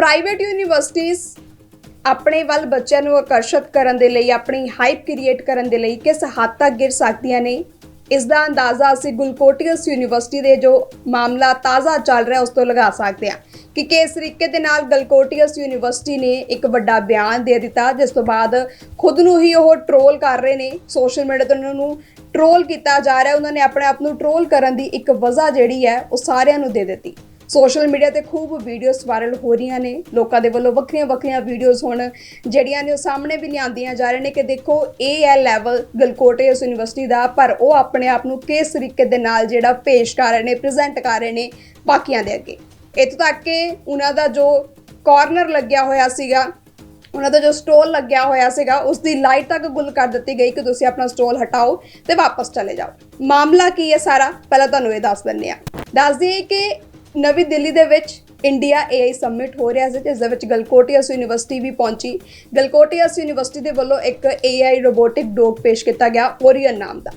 Private universities ਆਪਣੇ ਵੱਲ ਬੱਚਿਆਂ ਨੂੰ ਆਕਰਸ਼ਿਤ ਕਰਨ ਦੇ ਲਈ, ਆਪਣੀ ਹਾਈਪ ਕ੍ਰੀਏਟ ਕਰਨ ਦੇ ਲਈ ਕਿਸ ਹੱਦ ਤੱਕ ਗਿਰ ਸਕਦੀਆਂ ਨੇ, ਇਸ ਦਾ ਅੰਦਾਜ਼ਾ ਅਸੀਂ ਗਲਕੋਟੀਅਸ ਯੂਨੀਵਰਸਿਟੀ ਦੇ ਜੋ ਮਾਮਲਾ ਤਾਜ਼ਾ ਚੱਲ ਰਿਹਾ ਉਸ ਤੋਂ ਲਗਾ ਸਕਦੇ ਹਾਂ ਕਿ ਕਿਸ ਤਰੀਕੇ ਦੇ ਨਾਲ ਗਲਕੋਟੀਅਸ ਯੂਨੀਵਰਸਿਟੀ ਨੇ ਇੱਕ ਵੱਡਾ ਬਿਆਨ ਦੇ ਦਿੱਤਾ, ਜਿਸ ਤੋਂ ਬਾਅਦ ਖੁਦ ਨੂੰ ਹੀ ਉਹ ਟ੍ਰੋਲ ਕਰ ਰਹੇ ਨੇ। ਸੋਸ਼ਲ ਮੀਡੀਆ ਤੋਂ ਉਹਨਾਂ ਨੂੰ ਟ੍ਰੋਲ ਕੀਤਾ ਜਾ ਰਿਹਾ। ਉਹਨਾਂ ਨੇ ਆਪਣੇ ਆਪ ਨੂੰ ਟ੍ਰੋਲ ਕਰਨ ਦੀ ਇੱਕ ਵਜ੍ਹਾ ਜਿਹੜੀ ਹੈ ਉਹ ਸਾਰਿਆਂ ਨੂੰ ਦੇ ਦਿੱਤੀ। ਸੋਸ਼ਲ ਮੀਡੀਆ ਤੇ ਖੂਬ ਵੀਡੀਓਜ਼ ਵਾਇਰਲ ਹੋ ਰਹੀਆਂ ਨੇ। ਲੋਕਾਂ ਦੇ ਵੱਲੋਂ ਵੱਖਰੀਆਂ ਵੀਡੀਓਜ਼ ਹੁਣ ਜਿਹੜੀਆਂ ਨੇ ਉਹ ਸਾਹਮਣੇ ਵੀ ਲਿਆਂਦੀਆਂ ਜਾ ਰਹੀਆਂ ਨੇ ਕਿ ਦੇਖੋ ਇਹ ਹੈ ਲੈਵਲ ਗਲਕੋਟੀਅਸ ਯੂਨੀਵਰਸਿਟੀ ਦਾ, ਪਰ ਉਹ ਆਪਣੇ ਆਪ ਨੂੰ ਕਿਸ ਤਰੀਕੇ ਦੇ ਨਾਲ ਜਿਹੜਾ ਪੇਸ਼ ਕਰ ਰਹੇ ਨੇ, ਪ੍ਰੈਜ਼ੈਂਟ ਕਰ ਰਹੇ ਨੇ ਬਾਕੀਆਂ ਦੇ ਅੱਗੇ। ਇੱਥੋਂ ਤੱਕ ਕਿ ਉਹਨਾਂ ਦਾ ਜੋ ਕਾਰਨਰ ਲੱਗਿਆ ਹੋਇਆ ਸੀਗਾ, ਉਹਨਾਂ ਦਾ ਜੋ ਸਟੋਲ ਲੱਗਿਆ ਹੋਇਆ ਸੀਗਾ, ਉਸ ਦੀ ਲਾਈਟ ਤੱਕ ਗੁੱਲ ਕਰ ਦਿੱਤੀ ਗਈ ਕਿ ਤੁਸੀਂ ਆਪਣਾ ਸਟੋਲ ਹਟਾਓ ਤੇ ਵਾਪਸ ਚਲੇ ਜਾਓ। ਮਾਮਲਾ ਕੀ ਹੈ ਸਾਰਾ, ਪਹਿਲਾਂ ਤੁਹਾਨੂੰ ਇਹ ਦੱਸ ਦਿੰਦੇ ਆ। ਦੱਸ ਦਈਏ ਕਿ ਨਵੀਂ ਦਿੱਲੀ ਦੇ ਵਿੱਚ ਇੰਡੀਆ AI ਸਮਿਟ ਹੋ ਰਿਹਾ ਸੀ, ਜਿਸ ਦੇ ਵਿੱਚ ਗਲਕੋਟੀਅਸ ਯੂਨੀਵਰਸਿਟੀ ਵੀ ਪਹੁੰਚੀ। ਗਲਕੋਟੀਅਸ ਯੂਨੀਵਰਸਿਟੀ ਦੇ ਵੱਲੋਂ ਇੱਕ AI ਰੋਬੋਟਿਕ ਡੌਗ ਪੇਸ਼ ਕੀਤਾ ਗਿਆ, ਓਰੀਅਨ ਨਾਮ ਦਾ,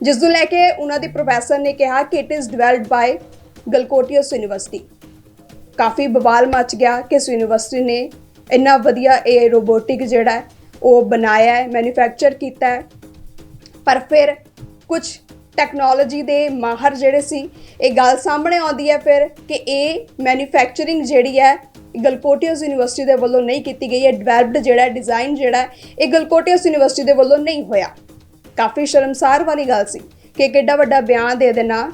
ਜਿਸ ਨੂੰ ਲੈ ਕੇ ਉਹਨਾਂ ਦੀ ਪ੍ਰੋਫੈਸਰ ਨੇ ਕਿਹਾ ਕਿ it is developed by Galgotias university. ਕਾਫੀ ਬਵਾਲ ਮਚ ਗਿਆ ਕਿ ਇਸ ਯੂਨੀਵਰਸਿਟੀ ਨੇ ਇੰਨਾ ਵਧੀਆ AI ਰੋਬੋਟਿਕ ਜਿਹੜਾ ਉਹ ਬਣਾਇਆ ਹੈ, ਮੈਨੂਫੈਕਚਰ ਕੀਤਾ ਹੈ। ਪਰ ਫਿਰ ਕੁਝ ਟੈਕਨੋਲੋਜੀ ਦੇ ਮਾਹਰ ਜਿਹੜੇ ਸੀ, ਇਹ ਗੱਲ ਸਾਹਮਣੇ ਆਉਂਦੀ ਹੈ ਫਿਰ ਕਿ ਇਹ ਮੈਨੂਫੈਕਚਰਿੰਗ ਜਿਹੜੀ ਹੈ ਗਲਕੋਟੀਅਸ ਯੂਨੀਵਰਸਿਟੀ ਦੇ ਵੱਲੋਂ ਨਹੀਂ ਕੀਤੀ ਗਈ ਹੈ। ਡਿਵੈਲਪਡ ਜਿਹੜਾ ਡਿਜ਼ਾਈਨ ਜਿਹੜਾ ਇਹ ਗਲਕੋਟੀਅਸ ਯੂਨੀਵਰਸਿਟੀ ਦੇ ਵੱਲੋਂ ਨਹੀਂ ਹੋਇਆ। ਕਾਫੀ ਸ਼ਰਮਸਾਰ ਵਾਲੀ ਗੱਲ ਸੀ ਕਿ ਕਿੱਡਾ ਵੱਡਾ ਬਿਆਨ ਦੇ ਦੇਣਾ,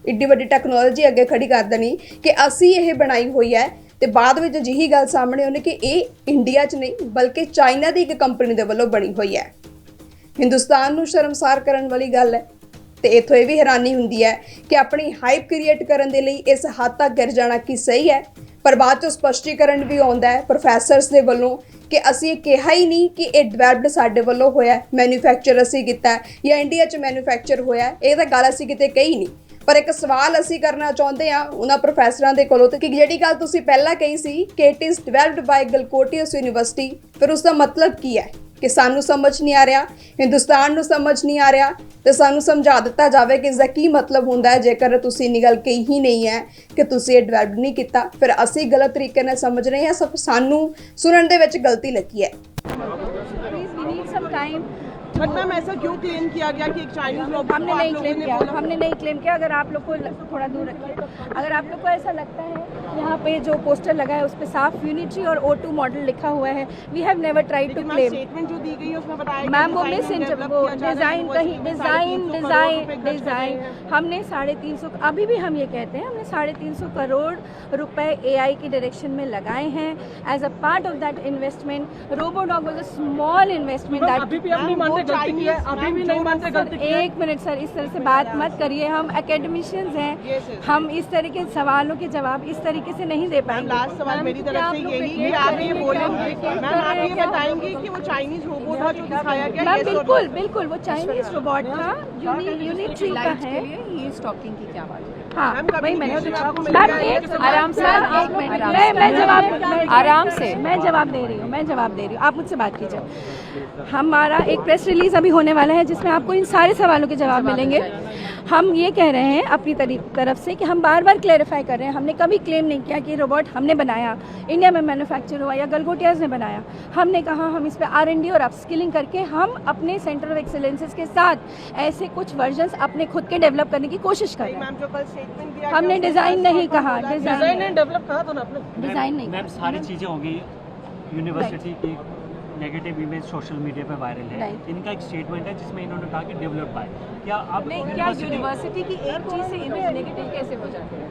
ਇੱਡੀ ਵੱਡੀ ਟੈਕਨੋਲੋਜੀ ਅੱਗੇ ਖੜੀ ਕਰ ਦੇਣੀ ਕਿ ਅਸੀਂ ਇਹ ਬਣਾਈ ਹੋਈ ਹੈ, ਤੇ ਬਾਅਦ ਵਿੱਚ ਅਜਿਹੀ ਗੱਲ ਸਾਹਮਣੇ ਆਉਣੀ ਕਿ ਇਹ ਇੰਡੀਆ 'ਚ ਨਹੀਂ ਬਲਕਿ ਚਾਈਨਾ ਦੀ ਇੱਕ ਕੰਪਨੀ ਦੇ ਵੱਲੋਂ ਬਣੀ ਹੋਈ ਹੈ। ਹਿੰਦੁਸਤਾਨ ਨੂੰ ਸ਼ਰਮਸਾਰ ਕਰਨ ਵਾਲੀ ਗੱਲ ਹੈ। ਤੇ ਇੱਥੋਂ ਇਹ ਵੀ ਹੈਰਾਨੀ ਹੁੰਦੀ ਹੈ ਕਿ ਆਪਣੀ ਹਾਈਪ ਕ੍ਰੀਏਟ ਕਰਨ ਦੇ ਲਈ ਇਸ ਹੱਦ ਤੱਕ ਗਿਰ ਜਾਣਾ ਕੀ ਸਹੀ ਹੈ। ਪਰ ਬਾਅਦ 'ਚੋਂ ਸਪਸ਼ਟੀਕਰਨ ਵੀ ਆਉਂਦਾ ਹੈ ਪ੍ਰੋਫੈਸਰਸ ਦੇ ਵੱਲੋਂ ਕਿ ਅਸੀਂ ਇਹ ਕਿਹਾ ਹੀ ਨਹੀਂ ਕਿ ਇਹ ਡਿਵੈਲਪਡ ਸਾਡੇ ਵੱਲੋਂ ਹੋਇਆ, ਮੈਨੂਫੈਕਚਰ ਅਸੀਂ ਕੀਤਾ ਜਾਂ ਇੰਡੀਆ 'ਚ ਮੈਨੂਫੈਕਚਰ ਹੋਇਆ, ਇਹ ਤਾਂ ਗੱਲ ਅਸੀਂ ਕਿਤੇ ਕਹੀ ਨਹੀਂ। ਪਰ ਇੱਕ ਸਵਾਲ ਅਸੀਂ ਕਰਨਾ ਚਾਹੁੰਦੇ ਹਾਂ ਉਹਨਾਂ ਪ੍ਰੋਫੈਸਰਾਂ ਦੇ ਕੋਲੋਂ ਕਿ ਜਿਹੜੀ ਗੱਲ ਤੁਸੀਂ ਪਹਿਲਾਂ ਕਹੀ ਸੀ ਕਿ it is developed by Galgotias university, ਫਿਰ ਉਸ ਦਾ ਮਤਲਬ ਕੀ ਹੈ ਕਿ ਸਾਨੂੰ ਸਮਝ ਨਹੀਂ ਆ ਰਿਹਾ, ਹਿੰਦੁਸਤਾਨ ਨੂੰ ਸਮਝ ਨਹੀਂ ਆ ਰਿਹਾ, ਤੇ ਸਾਨੂੰ ਸਮਝਾ ਦਿੱਤਾ ਜਾਵੇ ਕਿ ਇਸ ਦਾ ਕੀ ਮਤਲਬ ਹੁੰਦਾ ਹੈ। ਜੇਕਰ ਤੁਸੀਂ ਇੰਨੀ ਗੱਲ ਕਹੀ ਹੀ ਨਹੀਂ ਹੈ ਕਿ ਤੁਸੀਂ ਇਹ ਡਿਵੈਲਪ ਨਹੀਂ ਕੀਤਾ, ਫਿਰ ਅਸੀਂ ਗਲਤ ਤਰੀਕੇ ਨਾਲ ਸਮਝ ਰਹੇ ਹਾਂ, ਸਾਨੂੰ ਸੁਣਨ ਦੇ ਵਿੱਚ ਗਲਤੀ ਲੱਗੀ ਹੈ। बट मैम ऐसा क्यों क्लेम किया गया कि एक चाइनीज रोबोट? हमने नहीं क्लेम किया। अगर आप लोग को थोड़ा दूर रखिए, अगर आप लोग को ऐसा लगता है, यहाँ पे जो पोस्टर लगा है उस पे साफ यूनिटी और O2 मॉडल लिखा हुआ है। We have never tried to claim. Statement जो दी गई है उसमें बताया मैम वो डिजाइन हमने 350, अभी भी हम ये कहते हैं हमने 350 करोड़ रुपए AI की डायरेक्शन में लगाए हैं as a part of that investment. Robodog was a small investment that अभी भी अपनी मानते गलती की है, अभी भी नहीं मानते गलती की है। एक मिनट सर, इस तरह से बात मत करिए। हम एकेडमिशियंस हैं, हम इस तरह के सवालों के जवाब इस तरीके से नहीं दे पाएंगे। लास्ट सवाल मेरी तरफ से यही है, आप ये बोलेंगे, मैम आप ये बताएंगे कि वो चाइनीज रोबोट था जो दिखाया गया? मैम बिल्कुल वो चाइनीज रोबोट था, यूनिट्री का है। ही इज टॉकिंग की क्या बात है? हाँ वही मैं आराम से मैं जवाब दे रही हूँ, आप मुझसे बात कीजिए। हमारा एक प्रेस रिलीज अभी होने वाला है जिसमें आपको इन सारे सवालों के जवाब मिलेंगे। हम ये कह रहे हैं अपनी तरफ से कि हम बार बार क्लैरिफाई कर रहे हैं, हमने कभी क्लेम नहीं किया कि रोबोट हमने बनाया, इंडिया में मैन्युफैक्चर हुआ या गलगोटियाज ने बनाया। हमने कहा हम इस पर R&D और अपस्किलिंग करके हम अपने सेंटर ऑफ एक्सीलेंसेस के साथ ऐसे कुछ वर्जन्स अपने खुद के डेवलप करने की कोशिश कर रहे हैं। हमने डिज़ाइन नहीं कहा, डिज़ाइन डेवलप कहा तो ना आपने डिज़ाइन नहीं। मैम सारी चीज़ें होंगी, यूनिवर्सिटी की नेगेटिव इमेज सोशल मीडिया पर वायरल है। इनका एक स्टेटमेंट है जिसमें इन्होंने कहा कि डेवलप बाय, क्या आप यूनिवर्सिटी की एक चीज से इमेज नेगेटिव कैसे हो जाती है?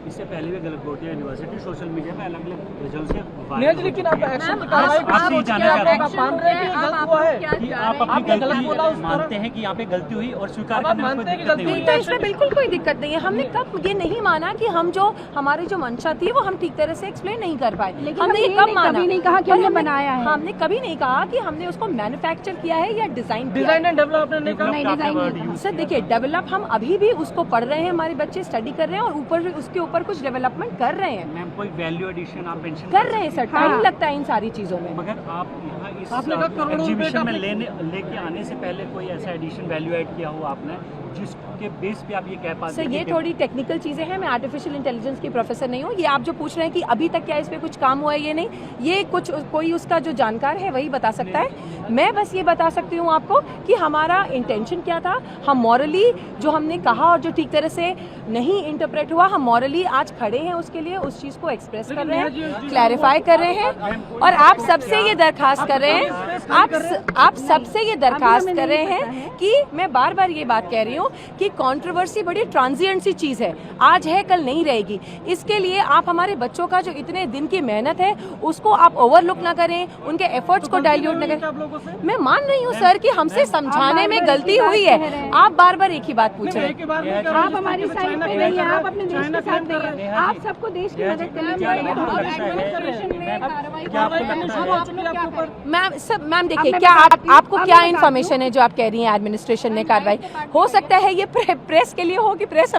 इससे पहले भी गलगोटिया यूनिवर्सिटी सोशल मीडिया में अलग अलग वजहों से नहीं, लेकिन आप एक्शन आप ये जानना चाहते हैं मान रहे हैं कि गलत हुआ है कि आप अपनी गलती मानते हैं कि यहाँ पे गलती हुई और स्वीकार करने में कोई दिक्कत नहीं हुई? तो इसमें बिल्कुल कोई दिक्कत नहीं है। हमने कब ये नहीं माना कि हम जो हमारी जो मंशा थी वो हम ठीक तरह से एक्सप्लेन नहीं कर पाए। हमने ये कब माना? कभी नहीं कहा कि हमने बनाया है। हमने कभी नहीं कहा कि हमने उसको मैन्युफैक्चर किया है या डिजाइन एंड डेवलप आपने नहीं। सर देखिए, डेवलप हम अभी भी उसको पढ़ रहे हैं, हमारे बच्चे स्टडी कर रहे हैं और ऊपर उसके ऊपर कुछ डेवलपमेंट कर रहे हैं। मैम कोई वैल्यू एडिशन आप मेंशन कर रहे हैं सर, टाइम लगता है इन सारी चीजों में। मगर आप यहाँ इस एग्जीबिशन में लेके आने से पहले कोई ऐसा एडिशन वैल्यू ऐड किया हुआ आपने के बेस पे आप ये कह पाते सर हैं ये कि- थोड़ी टेक्निकल चीज़ें हैं, मैं आर्टिफिशियल इंटेलिजेंस की प्रोफेसर नहीं हूँ। ये आप जो पूछ रहे हैं कि अभी तक क्या इस पे कुछ काम हुआ है, ये नहीं, ये कुछ कोई उसका जो जानकार है वही बता सकता है। मैं बस ये बता सकती हूँ आपको कि हमारा इंटेंशन क्या था। हम मॉरली जो हमने कहा और जो ठीक तरह से नहीं इंटरप्रेट हुआ, हम मॉरली आज खड़े हैं उसके लिए, उस चीज़ को एक्सप्रेस कर रहे हैं, क्लैरिफाई कर रहे हैं। और आप सबसे ये दरखास्त कर रहे हैं, आप सबसे ये दरखास्त कर रहे हैं कि मैं बार बार ये बात कह रही हूँ कि कंट्रोवर्सी बड़ी ट्रांजिएंट सी चीज़ है, आज है कल नहीं रहेगी। इसके लिए आप हमारे बच्चों का जो इतने दिन की मेहनत है उसको आप ओवरलुक ना करें, उनके एफर्ट्स को डाइल्यूट ना करें। मैं मान रही हूँ सर कि हमसे समझाने में गलती हुई है। आप बार बार एक ही बात पूछ रहे हैं। आप हमारी साइड पे नहीं है, आप अपने देश के साथ नहीं है, आप सबको देश की मदद करनी चाहिए। मैम देखिए, क्या आपको क्या इन्फॉर्मेशन है जो आप कह रही हैं एडमिनिस्ट्रेशन ने कार्रवाई? हो सकता है ये प्रेस के लिए हो कि प्रेस